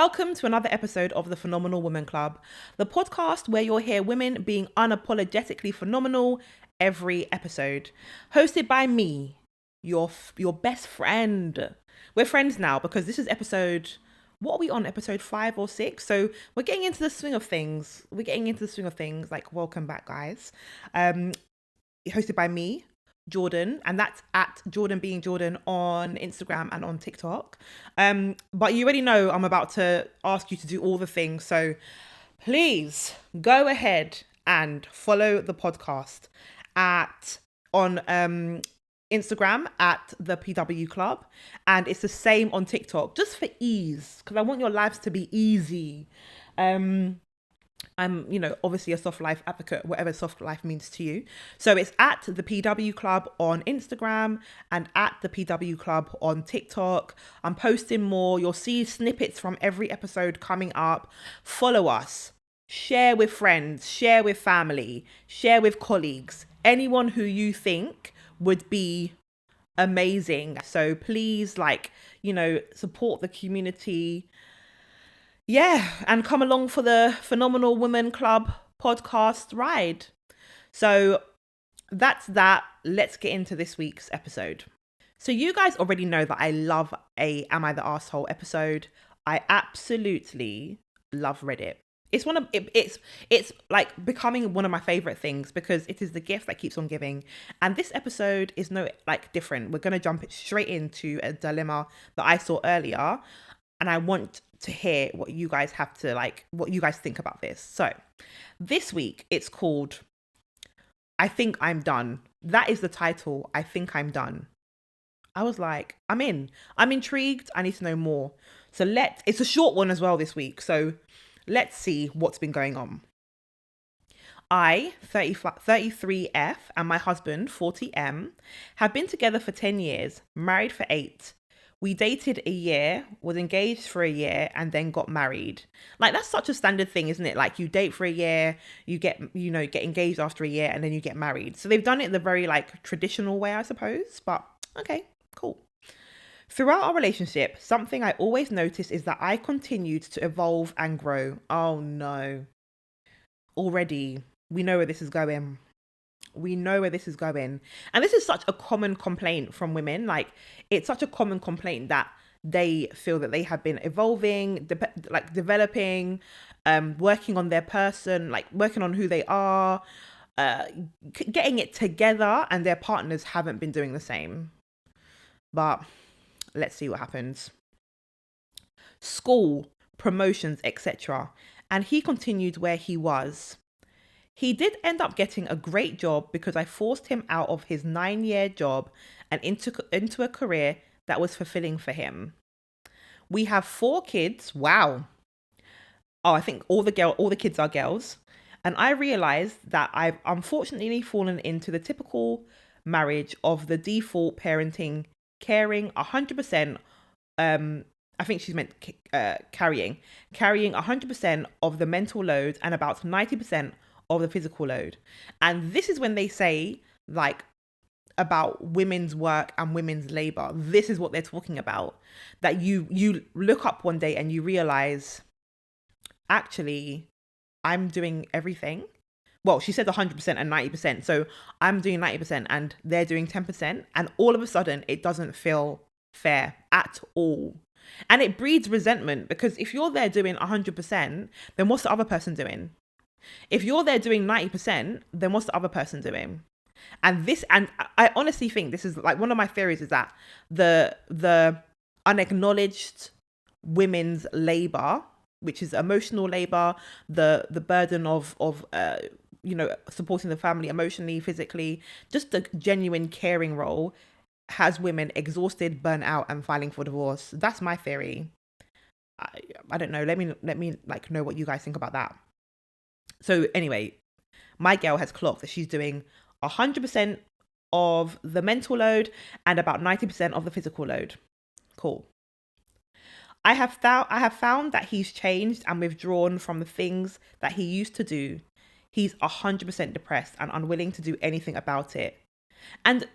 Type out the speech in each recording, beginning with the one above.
Welcome to another episode of the Phenomenal Woman Club, the podcast where you'll hear women being unapologetically phenomenal every episode. Hosted by me, your best friend. We're friends now because this is episode, what are we on, episode 5 or 6? So we're getting into the swing of things. Like, welcome back, guys. Hosted by me, Jordan, and that's at Jordan being Jordan on Instagram and on TikTok. But you already know I'm about to ask you to do all the things, so please go ahead and follow the podcast on Instagram at the PW Club, and it's the same on TikTok, just for ease, because I want your lives to be easy. I'm, obviously a soft life advocate, whatever soft life means to you. So it's at the PW Club on Instagram and at the PW Club on TikTok. I'm posting more. You'll see snippets from every episode coming up. Follow us. Share with friends. Share with family. Share with colleagues. Anyone who you think would be amazing. So please, support the community. Yeah, and come along for the Phenomenal Woman Club podcast ride. So that's that. Let's get into this week's episode. So you guys already know that I love a Am I the Arsehole episode. I absolutely love Reddit. It's like becoming one of my favorite things because it is the gift that keeps on giving. And this episode is different. We're going to jump straight into a dilemma that I saw earlier. And I want to hear what you guys what you guys think about this. So this week it's called I Think I'm Done. That is the title. I Think I'm Done. I was like, I'm intrigued. I need to know more. So it's a short one as well this week. So let's see what's been going on. I, 33F, and my husband, 40M, have been together for 10 years, married for 8. We dated a year, was engaged for a year, and then got married. Like, that's such a standard thing, isn't it? Like, you date for a year, you get engaged after a year, and then you get married. So they've done it the very, traditional way, I suppose. But, okay, cool. Throughout our relationship, something I always noticed is that I continued to evolve and grow. Oh, no. Already, we know where this is going. And this is such a common complaint from women. Like, it's such a common complaint that they feel that they have been evolving, developing, working on their person, working on who they are, getting it together, and their partners haven't been doing the same. But let's see what happens. School, promotions, etc. And he continued where he was. He did end up getting a great job because I forced him out of his 9-year job and into a career that was fulfilling for him. We have 4 kids. Wow. Oh, I think all the kids are girls. And I realized that I've unfortunately fallen into the typical marriage of the default parenting, caring 100%. I think she's meant carrying 100% of the mental load and about 90% of the physical load. And this is when they say about women's work and women's labor. This is what they're talking about. That you look up one day and you realize, actually, I'm doing everything. Well, she said 100% and 90%. So I'm doing 90% and they're doing 10%. And all of a sudden it doesn't feel fair at all. And it breeds resentment because if you're there doing 100%, then what's the other person doing? If you're there doing 90%, then what's the other person doing? And I honestly think this is one of my theories is that the unacknowledged women's labor, which is emotional labor, the burden of supporting the family emotionally, physically, just the genuine caring role has women exhausted, burnt out, and filing for divorce. That's my theory. I don't know. Let me know what you guys think about that. So anyway, my girl has clocked that she's doing 100% of the mental load and about 90% of the physical load. Cool. I have found that he's changed and withdrawn from the things that he used to do. He's 100% depressed and unwilling to do anything about it. And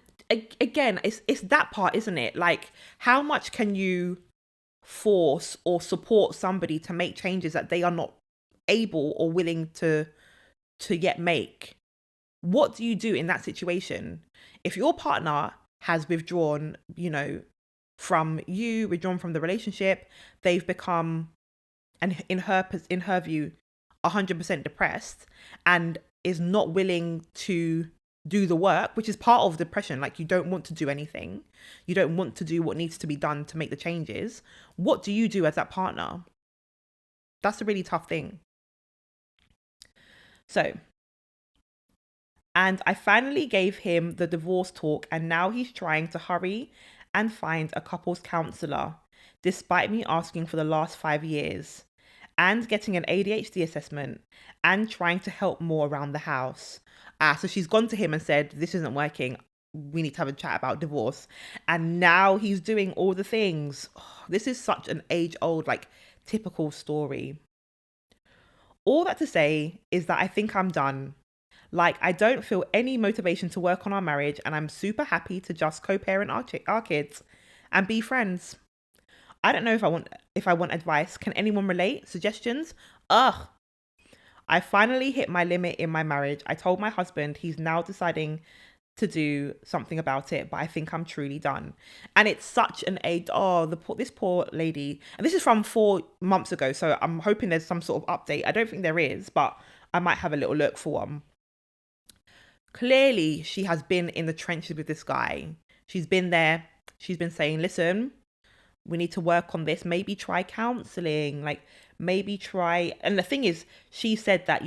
again, it's that part, isn't it? Like, how much can you force or support somebody to make changes that they are not able or willing to yet make. What do you do in that situation? If your partner has withdrawn, from you, withdrawn from the relationship, they've become, and in her view, 100% depressed, and is not willing to do the work, which is part of depression. Like, you don't want to do anything. You don't want to do what needs to be done to make the changes. What do you do as that partner? That's a really tough thing. So, and I finally gave him the divorce talk, and now he's trying to hurry and find a couples counselor, despite me asking for the last 5 years, and getting an ADHD assessment, and trying to help more around the house. So she's gone to him and said, this isn't working. We need to have a chat about divorce. And now he's doing all the things. Oh, this is such an age-old, typical story. All that to say is that I think I'm done. I don't feel any motivation to work on our marriage, and I'm super happy to just co-parent our kids and be friends. I don't know if I want advice. Can anyone relate? Suggestions? Ugh. I finally hit my limit in my marriage. I told my husband. He's now deciding to do something about it, but I think I'm truly done. And it's such an age. Oh, this poor lady. And this is from 4 months ago, so I'm hoping there's some sort of update. I don't think there is, but I might have a little look for one. Clearly, she has been in the trenches with this guy. She's been there. She's been saying, listen, we need to work on this. Maybe try counseling. Maybe try. And the thing is, she said that,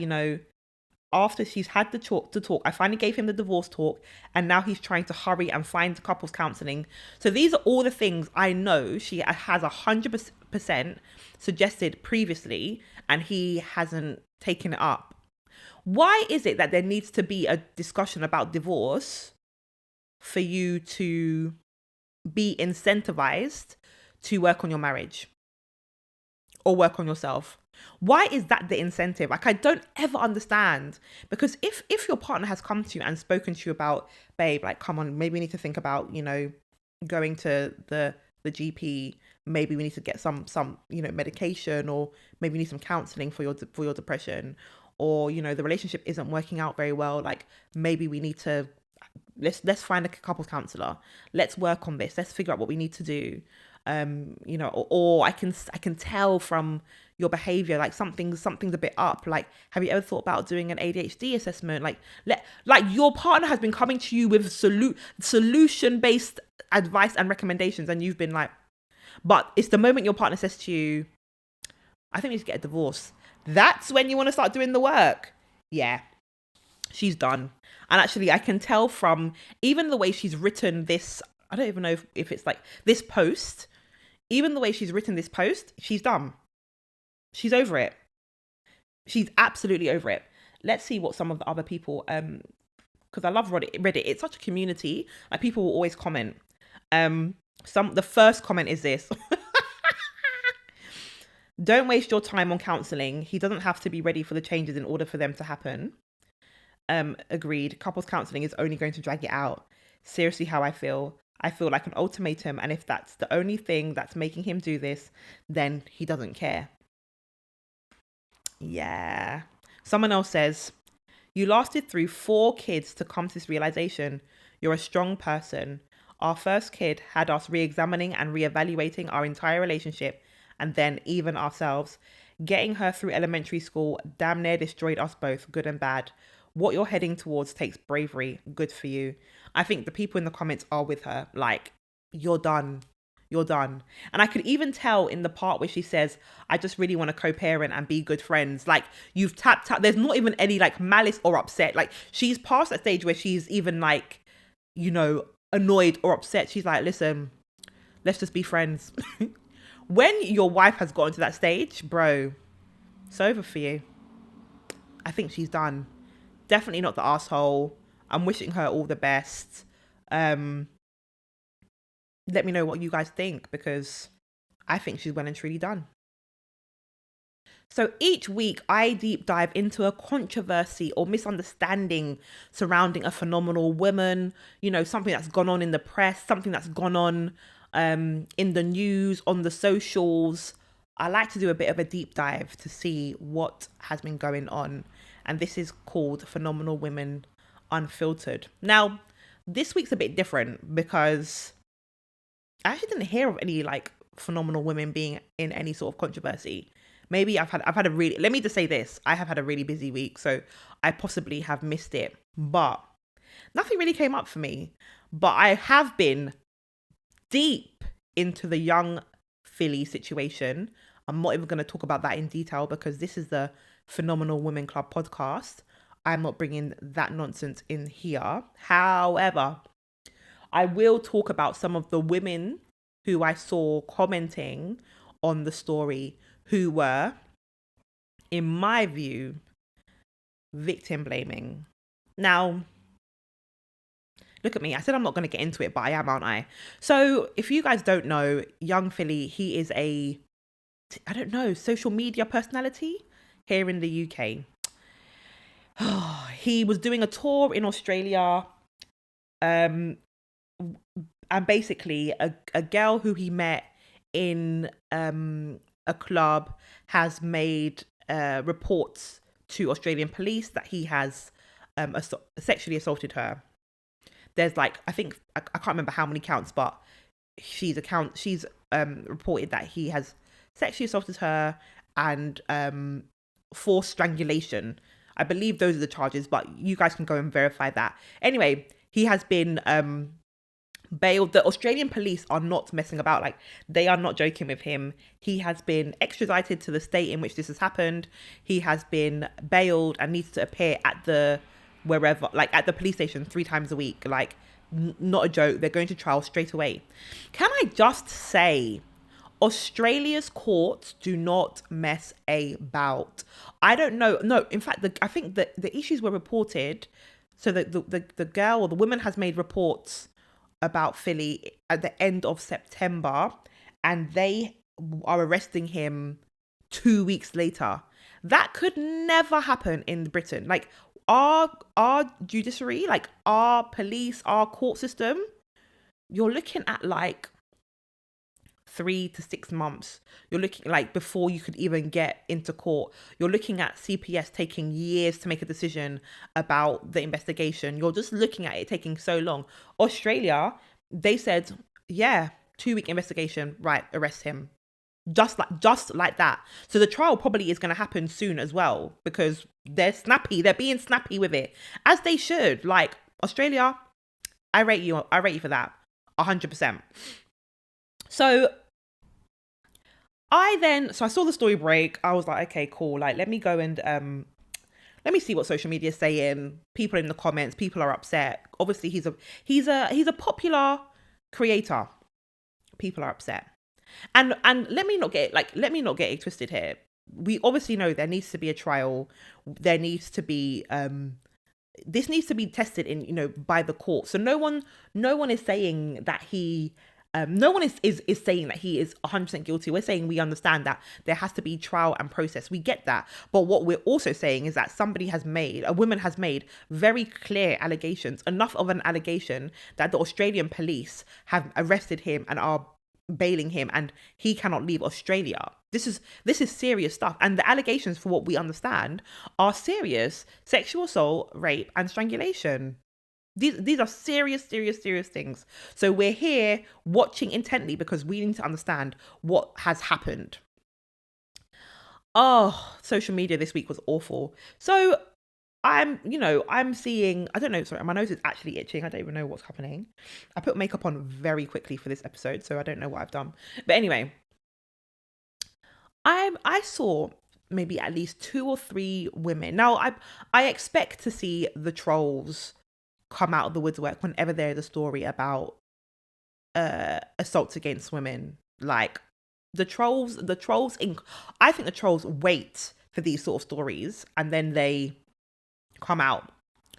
after she's had the talk, I finally gave him the divorce talk, and now he's trying to hurry and find couples counseling. So these are all the things I know she has 100% suggested previously, and he hasn't taken it up. Why is it that there needs to be a discussion about divorce for you to be incentivized to work on your marriage or work on yourself? Why is that the incentive? I don't ever understand. Because if your partner has come to you and spoken to you about, babe, come on, maybe we need to think about, going to the GP. Maybe we need to get some medication, or maybe we need some counseling for your depression, or the relationship isn't working out very well. Maybe we need to let's find a couples counselor. Let's work on this. Let's figure out what we need to do. Or I can tell from your behavior, something's a bit up. Have you ever thought about doing an ADHD assessment? Your partner has been coming to you with solution-based advice and recommendations, and you've been but it's the moment your partner says to you, I think we need to get a divorce. That's when you want to start doing the work. Yeah, she's done. And actually, I can tell from even the way she's written this, I don't even know if it's this post, even the way she's written this post, she's done. She's over it. She's absolutely over it. Let's see what some of the other people, because I love Reddit. It's such a community. People will always comment. The first comment is this. Don't waste your time on counseling. He doesn't have to be ready for the changes in order for them to happen. Agreed. Couples counseling is only going to drag it out. Seriously, how I feel. I feel like an ultimatum, and if that's the only thing that's making him do this, then he doesn't care. Yeah. Someone else says, you lasted through 4 kids to come to this realization. You're a strong person. Our first kid had us re-examining and re-evaluating our entire relationship, and then even ourselves. Getting her through elementary school damn near destroyed us both, good and bad. What you're heading towards takes bravery. Good for you. I think the people in the comments are with her. You're done. You're done. And I could even tell in the part where she says, I just really want to co-parent and be good friends. You've tapped out. There's not even any malice or upset. She's past that stage where she's even annoyed or upset. She's listen, let's just be friends. When your wife has gotten to that stage, bro, it's over for you. I think she's done. Definitely not the asshole. I'm wishing her all the best. Let me know what you guys think, because I think she's well and truly done. So each week I deep dive into a controversy or misunderstanding surrounding a phenomenal woman, something that's gone on in the press, something that's gone on in the news, on the socials. I like to do a bit of a deep dive to see what has been going on. And this is called Phenomenal Women Unfiltered. Now, this week's a bit different because I actually didn't hear of any like phenomenal women being in any sort of controversy. Maybe I've had a really, let me just say this, I have had a really busy week, so I possibly have missed it, but nothing really came up for me. But I have been deep into the young Philly situation. I'm not even going to talk about that in detail because this is the Phenomenal Women Club podcast. I'm not bringing that nonsense in here. However, I will talk about some of the women who I saw commenting on the story who were, in my view, victim blaming. Now, look at me. I said I'm not going to get into it, but I am, aren't I? So if you guys don't know, young Philly, he is a, I don't know, social media personality here in the UK. He was doing a tour in Australia. And basically a girl who he met in a club has made reports to Australian police that he has sexually assaulted her. There's like, I think, I can't remember how many counts, but she's reported that he has sexually assaulted her and forced strangulation. I believe those are the charges, but you guys can go and verify that. Anyway, he has been bailed. The Australian police are not messing about. Like, they are not joking with him. He has been extradited to the state in which this has happened. He has been bailed and needs to appear at the wherever, like at the police station 3 times a week. Like, not a joke. They're going to trial straight away. Can I just say, Australia's courts do not mess about. I don't know. No, in fact, I think that the issues were reported. So the girl or the woman has made reports about Philly at the end of September, and they are arresting him 2 weeks later. That could never happen in Britain. Like, our judiciary, like our police, our court system, you're looking at like 3 to 6 months. You're looking like before you could even get into court. You're looking at CPS taking years to make a decision about the investigation. You're just looking at it taking so long. Australia, they said, yeah, 2-week investigation, right, arrest him. Just like that. So the trial probably is going to happen soon as well because they're snappy. They're being snappy with it, as they should. Like, Australia, I rate you for that 100%. So I saw the story break. I was like, okay, cool. Like, let me go and let me see what social media is saying. People in the comments, people are upset. Obviously, he's a popular creator. People are upset. And let me not get it twisted here. We obviously know there needs to be a trial. There needs to be this needs to be tested in by the court. So no one is saying that he no one is saying that he is 100% guilty. We're saying we understand that there has to be trial and process. We get that. But what we're also saying is that a woman has made very clear allegations, enough of an allegation that the Australian police have arrested him and are bailing him, and he cannot leave Australia. This is serious stuff. And the allegations, for what we understand, are serious: sexual assault, rape, and strangulation. These are serious things. So we're here watching intently because we need to understand what has happened. Oh, social media this week was awful. So I'm seeing, I don't know, sorry, my nose is actually itching. I don't even know what's happening. I put makeup on very quickly for this episode, so I don't know what I've done. But anyway, I saw maybe at least 2 or 3 women. Now, I expect to see the trolls come out of the woodwork whenever there is a story about assaults against women. Like, the trolls I think the trolls wait for these sort of stories and then they come out,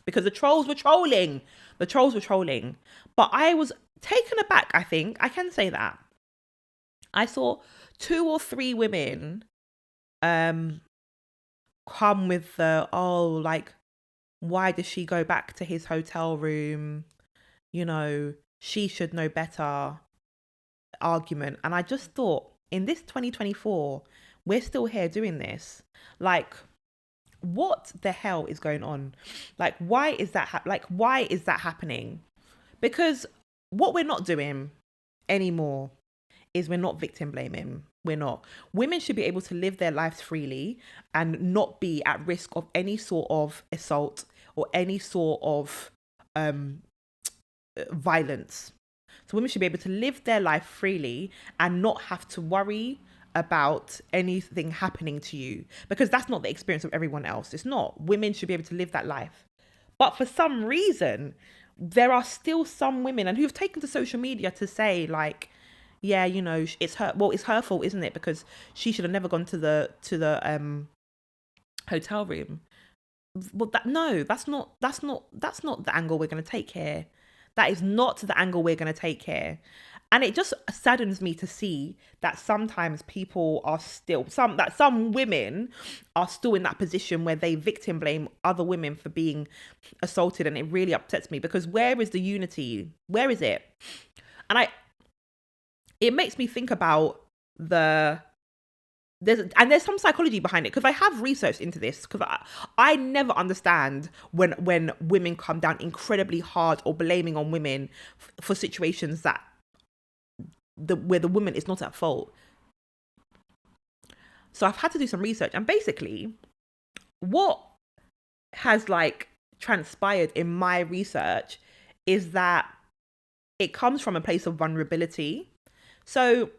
because the trolls were trolling. But I was taken aback. I think I can say that I saw 2 or 3 women come with the, oh, like, why does she go back to his hotel room? She should know better. argument. And I just thought, in this 2024, we're still here doing this. Like, what the hell is going on? Like, why is that why is that happening? Because what we're not doing anymore is we're not victim blaming. We're not. Women should be able to live their lives freely and not be at risk of any sort of assault or any sort of violence. So women should be able to live their life freely and not have to worry about anything happening to you, because that's not the experience of everyone else. It's not. Women should be able to live that life. But for some reason, there are still some women and who've taken to social media to say, like, yeah, you know, it's her fault, isn't it? Because she should have never gone to the hotel room. Well, that's not the angle we're going to take here. That is not the angle we're going to take here. And it just saddens me to see that sometimes people are still, some women are still in that position where they victim blame other women for being assaulted. And it really upsets me, because where is the unity? Where is it? And it makes me think about there's some psychology behind it, because I have researched into this, because I never understand when women come down incredibly hard or blaming on women for situations that where the woman is not at fault. So I've had to do some research, and basically what has like transpired in my research is that it comes from a place of vulnerability. So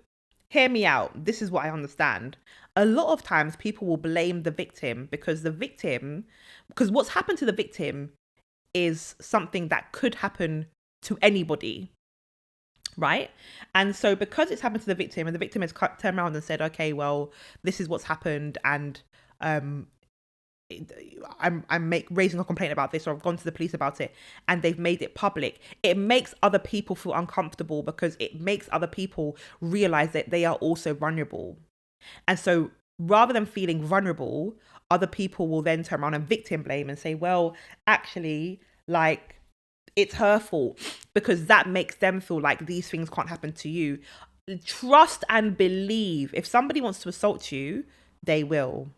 hear me out. This is what I understand. A lot of times people will blame the victim because what's happened to the victim is something that could happen to anybody. Right? And so because it's happened to the victim, and the victim has turned around and said, okay, well, this is what's happened, and I'm raising a complaint about this, or I've gone to the police about it, and they've made it public. It makes other people feel uncomfortable, because it makes other people realize that they are also vulnerable. And so rather than feeling vulnerable, other people will then turn around and victim blame and say, well, actually, like, it's her fault, because that makes them feel like these things can't happen to you. Trust and believe, if somebody wants to assault you, they will.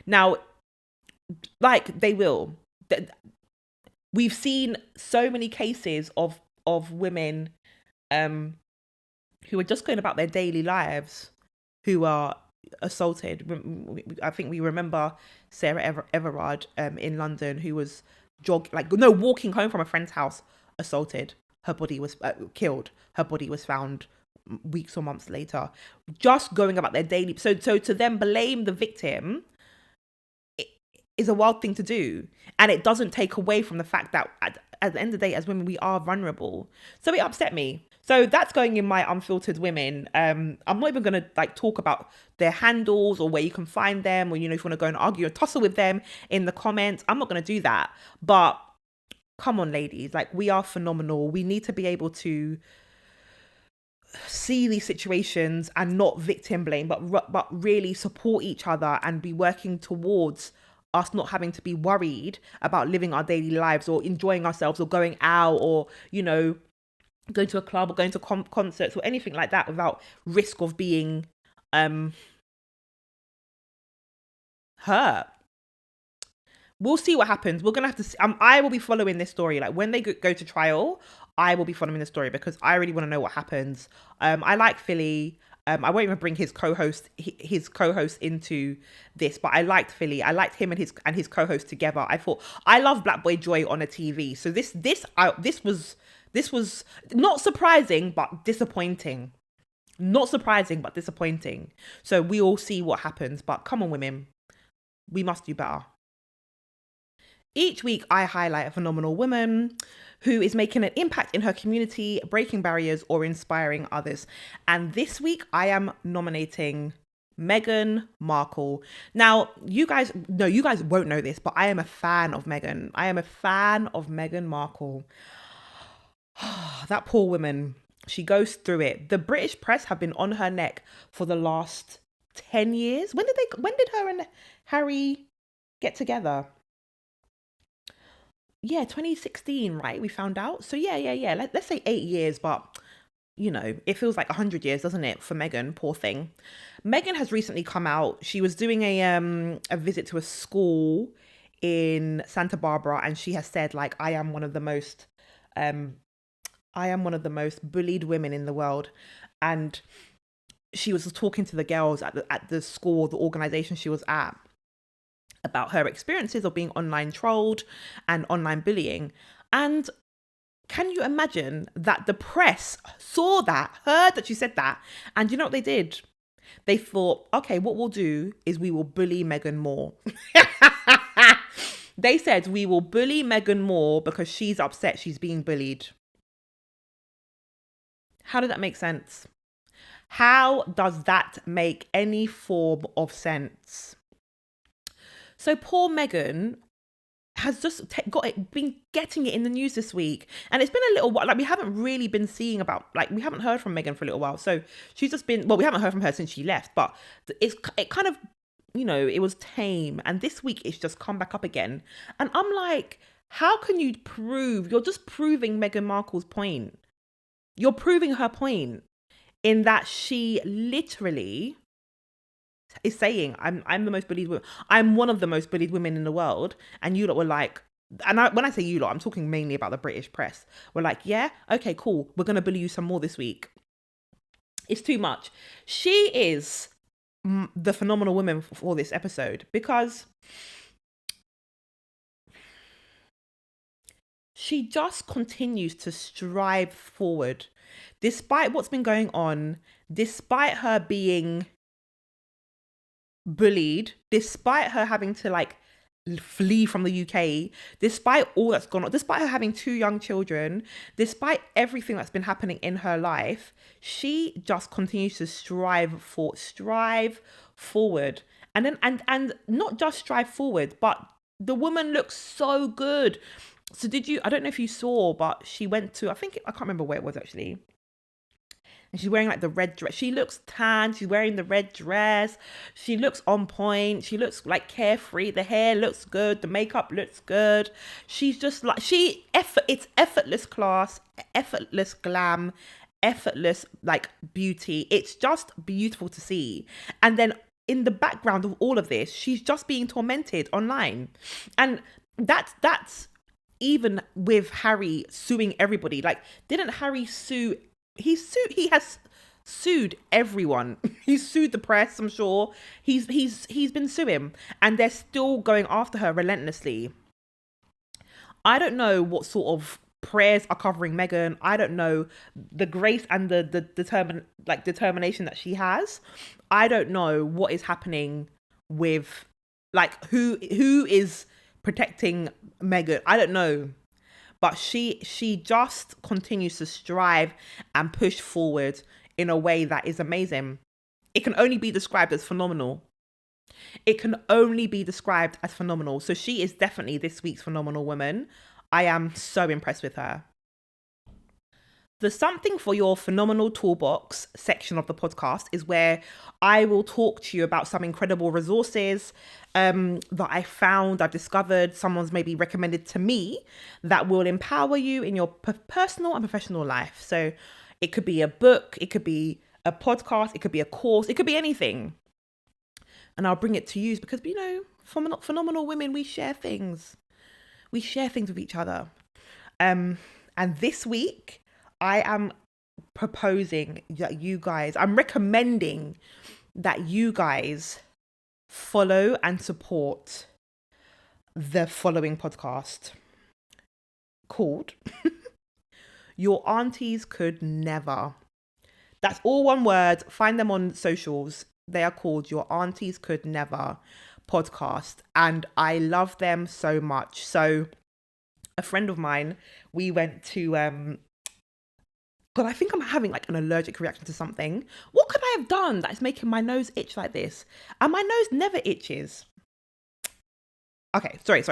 Now, like, they will. We've seen so many cases of women who are just going about their daily lives who are assaulted. I think we remember Sarah Everard in London, who was walking home from a friend's house, assaulted. Her body was killed. Her body was found weeks or months later. Just going about their daily. So to then blame the victim is a wild thing to do, and it doesn't take away from the fact that at the end of the day, as women, we are vulnerable. So it upset me. So that's going in my unfiltered women. I'm not even going to talk about their handles or where you can find them, or, if you want to go and argue or tussle with them in the comments, I'm not going to do that. But come on, ladies, we are phenomenal. We need to be able to see these situations and not victim blame, but really support each other and be working towards us not having to be worried about living our daily lives or enjoying ourselves or going out or, going to a club or going to concerts or anything like that without risk of being hurt. We'll see what happens. We're going to have to see. I will be following this story. When they go to trial, I will be following the story because I really want to know what happens. I like Philly. I won't even bring his co-host into this, but I liked Philly. I liked him and his co-host together. I thought, I love Black Boy Joy on a TV. So this was not surprising, but disappointing. Not surprising, but disappointing. So we all see what happens. But come on, women, we must do better. Each week, I highlight a phenomenal woman who is making an impact in her community, breaking barriers, or inspiring others. And this week, I am nominating Meghan Markle. Now, you guys won't know this, but I am a fan of Meghan. I am a fan of Meghan Markle. That poor woman, she goes through it. The British press have been on her neck for the last 10 years. When did her and Harry get together? Yeah, 2016, right? We found out. So yeah. Let's say 8 years, but it feels like 100 years, doesn't it, for Meghan, poor thing. Meghan has recently come out. She was doing a visit to a school in Santa Barbara, and she has said, like, I am one of the most bullied women in the world. And she was talking to the girls at the school, the organization she was at, about her experiences of being online trolled and online bullying. And can you imagine that the press saw that, heard that she said that, and you know what they did? They thought, okay, what we'll do is we will bully Meghan more. They said, we will bully Meghan more because she's upset she's being bullied. How did that make sense? How does that make any form of sense? So poor Meghan has just been getting it in the news this week, and it's been a little while. Like, we haven't really been seeing we haven't heard from Meghan for a little while. So she's just been, we haven't heard from her since she left, but it kind of, it was tame, and this week it's just come back up again. And I'm like, how can you you're just proving Meghan Markle's point. You're proving her point in that she literally is saying, I'm the most bullied woman. I'm one of the most bullied women in the world. And you lot were like, when I say you lot, I'm talking mainly about the British press. We're like, yeah, okay, cool. We're going to bully you some more this week. It's too much. She is the phenomenal woman for this episode, because she just continues to strive forward despite what's been going on, despite her being bullied, despite her having to flee from the UK, despite all that's gone on, despite her having 2 young children, despite everything that's been happening in her life. She just continues to strive forward, and then and not just strive forward, but the woman looks so good. So I don't know if you saw, but she went to, I can't remember where it was actually. And she's wearing the red dress. She looks tan. She's wearing the red dress. She looks on point. She looks carefree. The hair looks good. The makeup looks good. She's just it's effortless class, effortless glam, effortless beauty. It's just beautiful to see. And then in the background of all of this, she's just being tormented online. And that's even with Harry suing everybody. Didn't Harry sue? He has sued everyone. He's sued the press, I'm sure. He's been suing, and they're still going after her relentlessly. I don't know what sort of prayers are covering Meghan. I don't know the grace and the determination that she has. I don't know what is happening with who is protecting Meghan. I don't know. But she just continues to strive and push forward in a way that is amazing. It can only be described as phenomenal. It can only be described as phenomenal. So she is definitely this week's phenomenal woman. I am so impressed with her. The Something for Your Phenomenal Toolbox section of the podcast is where I will talk to you about some incredible resources that I found, I've discovered, someone's maybe recommended to me, that will empower you in your personal and professional life. So it could be a book, it could be a podcast, it could be a course, it could be anything. And I'll bring it to you because, phenomenal women, we share things. We share things with each other. And this week, I am proposing that I'm recommending that you guys follow and support the following podcast called Your Aunties Could Never. That's all one word. Find them on socials. They are called Your Aunties Could Never podcast. And I love them so much. So a friend of mine, we went to, God, I think I'm having an allergic reaction to something. What could I have done that's making my nose itch like this? And my nose never itches. Okay, sorry.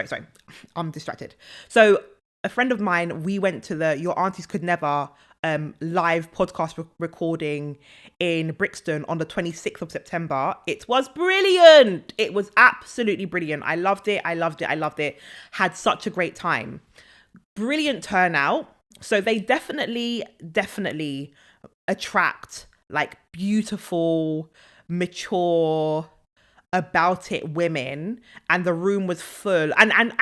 I'm distracted. So a friend of mine, we went to the Your Aunties Could Never live podcast recording in Brixton on the 26th of September. It was brilliant. It was absolutely brilliant. I loved it. Had such a great time. Brilliant turnout. So they definitely attract like beautiful, mature, about it women, and the room was full, and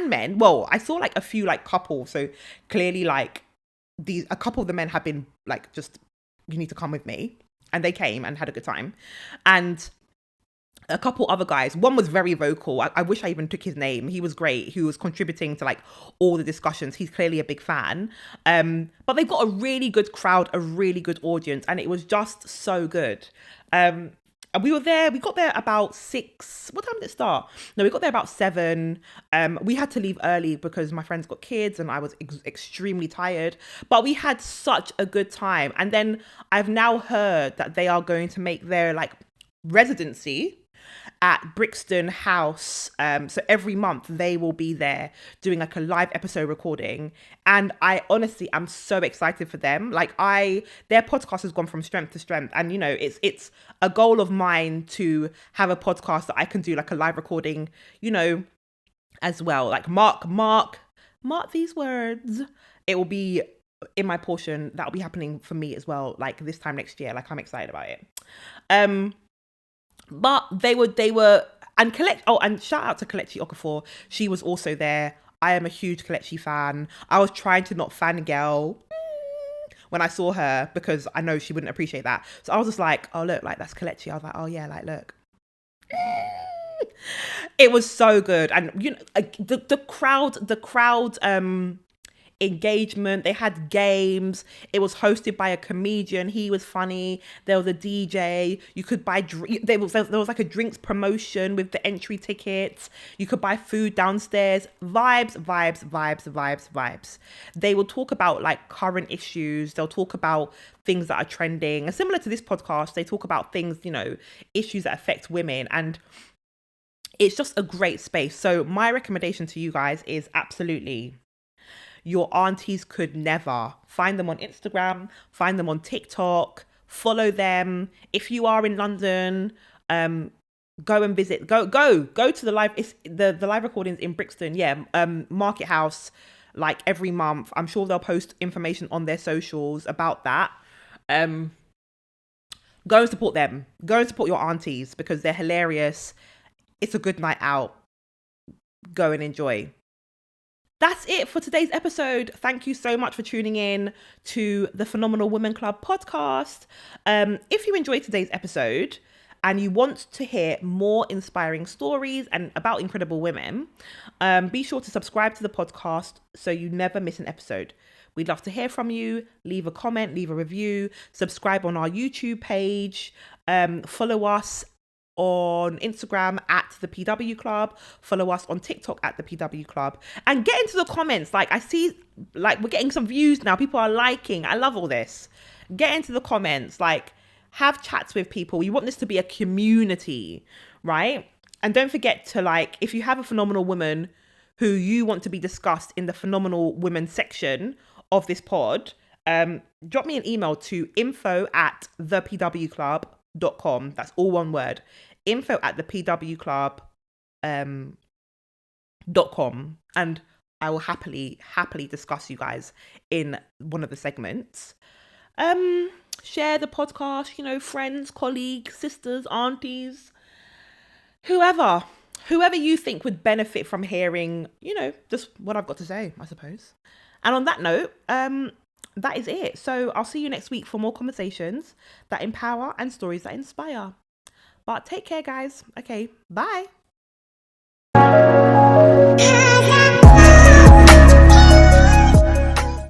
men. Well, I saw like a few like couples, so clearly like a couple of the men have been like, just, you need to come with me, and they came and had a good time. And a couple other guys, one was very vocal. I wish I even took his name. He was great. He was contributing to like all the discussions. He's clearly a big fan. But they've got a really good crowd, a really good audience, and it was just so good. And we got there about 6. What time did it start? No, we got there about 7. We had to leave early because my friends got kids and I was extremely tired. But we had such a good time. And then I've now heard that they are going to make their like residency at Brixton House. So every month they will be there doing like a live episode recording. And I honestly am so excited for them. Like their podcast has gone from strength to strength. And you know, it's a goal of mine to have a podcast that I can do like a live recording, you know, as well. Like mark these words. It will be in my portion. That'll be happening for me as well, like this time next year. Like I'm excited about it. But they were, and and shout out to Kelechi Okafor. She was also there. I am a huge Kelechi fan. I was trying to not fangirl when I saw her because I know she wouldn't appreciate that. So I was just like, oh look, like that's Kelechi. I was like, oh yeah, like look. It was so good. And you know, the crowd engagement. They had games. It was hosted by a comedian. He was funny. There was a DJ. You could buy there was like a drinks promotion with the entry tickets. You could buy food downstairs. Vibes. They will talk about like current issues. They'll talk about things that are trending. And similar to this podcast, they talk about things, you know, issues that affect women, and it's just a great space. So my recommendation to you guys is absolutely, your aunties could never. Find them on Instagram, find them on TikTok, follow them. If you are in London, go and visit. Go to the live. It's the live recordings in Brixton. Yeah, Market House, like every month. I'm sure they'll post information on their socials about that. Go and support them. Go and support your aunties because they're hilarious. It's a good night out. Go and enjoy. That's it for today's episode. Thank you so much for tuning in to the Phenomenal Woman Club podcast. If you enjoyed today's episode and you want to hear more inspiring stories and about incredible women, be sure to subscribe to the podcast so you never miss an episode. We'd love to hear from you. Leave a comment, leave a review, subscribe on our YouTube page, follow us on Instagram at the PW Club, follow us on TikTok at the PW Club, and get into the comments. Like I see, like we're getting some views now. People are liking. I love all this. Get into the comments. Like have chats with people. We want this to be a community, right? And don't forget to like, if you have a phenomenal woman who you want to be discussed in the Phenomenal Women section of this pod, drop me an email to info@thepwclub.com. That's all one word. info@thepwclub.com, and I will happily discuss you guys in one of the segments. Share the podcast, you know, friends, colleagues, sisters, aunties, whoever you think would benefit from hearing, you know, just what I've got to say, I suppose. And on that note, that is it. So I'll see you next week for more conversations that empower and stories that inspire. But take care, guys. Okay, bye.